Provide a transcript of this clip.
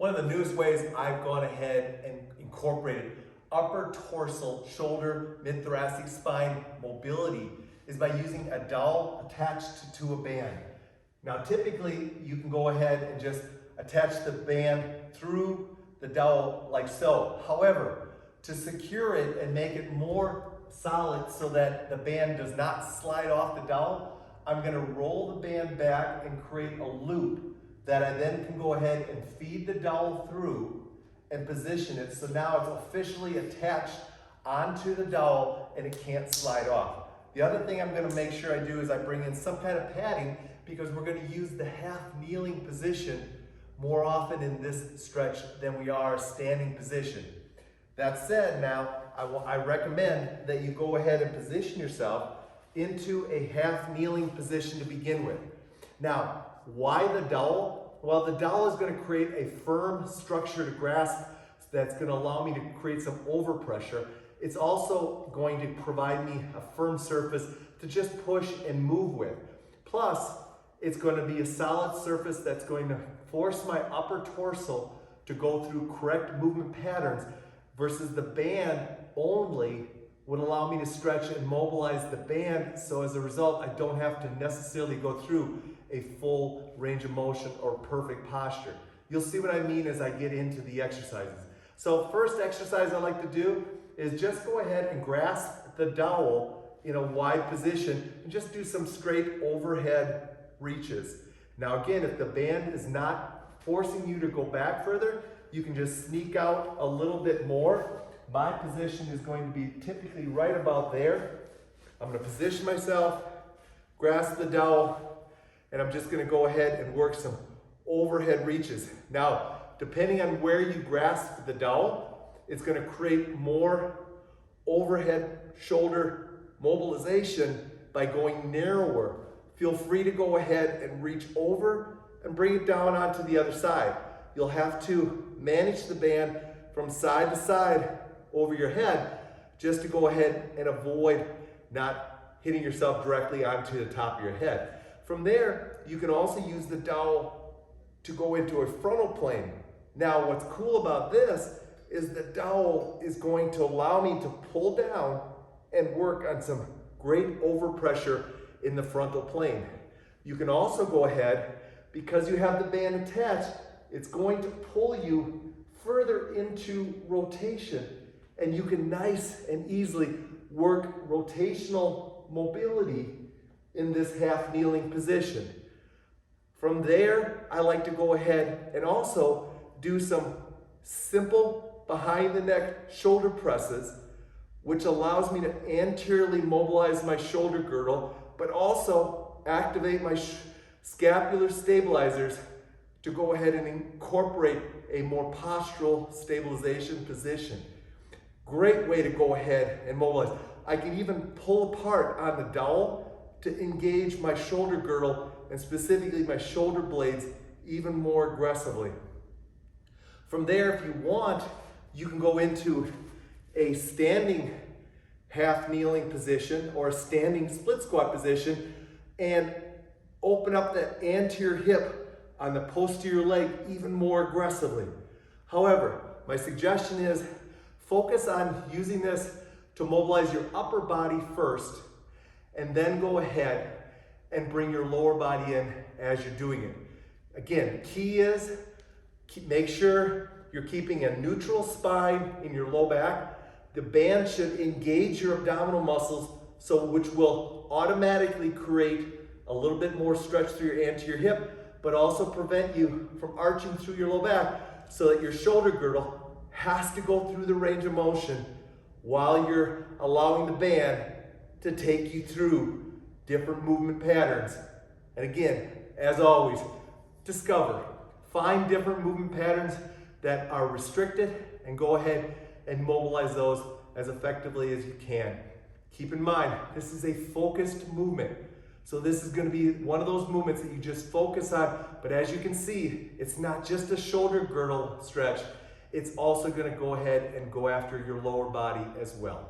One of the newest ways I've gone ahead and incorporated upper dorsal shoulder mid-thoracic spine mobility is by using a dowel attached to a band. Now typically you can go ahead and just attach the band through the dowel like so. However, to secure it and make it more solid so that the band does not slide off the dowel, I'm going to roll the band back and create a loop that I then can go ahead and feed the dowel through and position it so now it's officially attached onto the dowel and it can't slide off. The other thing I'm going to make sure I do is I bring in some kind of padding because we're going to use the half kneeling position more often in this stretch than we are standing position. That said, now I recommend that you go ahead and position yourself into a half kneeling position to begin with. Now, why the dowel? Well, the dowel is going to create a firm structure to grasp that's going to allow me to create some overpressure. It's also going to provide me a firm surface to just push and move with. Plus, it's going to be a solid surface that's going to force my upper torso to go through correct movement patterns versus the band only would allow me to stretch and mobilize the band, so as a result I don't have to necessarily go through a full range of motion or perfect posture. You'll see what I mean as I get into the exercises. So first exercise I like to do is just go ahead and grasp the dowel in a wide position and just do some straight overhead reaches. Now again, if the band is not forcing you to go back further, you can just sneak out a little bit more. My position is going to be typically right about there. I'm going to position myself, grasp the dowel, and I'm just going to go ahead and work some overhead reaches. Now, depending on where you grasp the dowel, it's going to create more overhead shoulder mobilization by going narrower. Feel free to go ahead and reach over and bring it down onto the other side. You'll have to manage the band from side to side over your head just to go ahead and avoid not hitting yourself directly onto the top of your head. From there, you can also use the dowel to go into a frontal plane. Now, what's cool about this is the dowel is going to allow me to pull down and work on some great overpressure in the frontal plane. You can also go ahead, because you have the band attached, it's going to pull you further into rotation, and you can nice and easily work rotational mobility in this half kneeling position. From there, I like to go ahead and also do some simple behind the neck shoulder presses, which allows me to anteriorly mobilize my shoulder girdle, but also activate my scapular stabilizers to go ahead and incorporate a more postural stabilization position. Great way to go ahead and mobilize. I can even pull apart on the dowel to engage my shoulder girdle and specifically my shoulder blades even more aggressively. From there, if you want, you can go into a standing half kneeling position or a standing split squat position and open up the anterior hip on the posterior leg even more aggressively. However, my suggestion is focus on using this to mobilize your upper body first, and then go ahead and bring your lower body in as you're doing it. Again, key is make sure you're keeping a neutral spine in your low back. The band should engage your abdominal muscles, which will automatically create a little bit more stretch through your anterior hip, but also prevent you from arching through your low back so that your shoulder girdle has to go through the range of motion while you're allowing the band to take you through different movement patterns. And again, as always, discover, find different movement patterns that are restricted and go ahead and mobilize those as effectively as you can. Keep in mind, this is a focused movement. So this is going to be one of those movements that you just focus on, but as you can see, it's not just a shoulder girdle stretch, it's also going to go ahead and go after your lower body as well.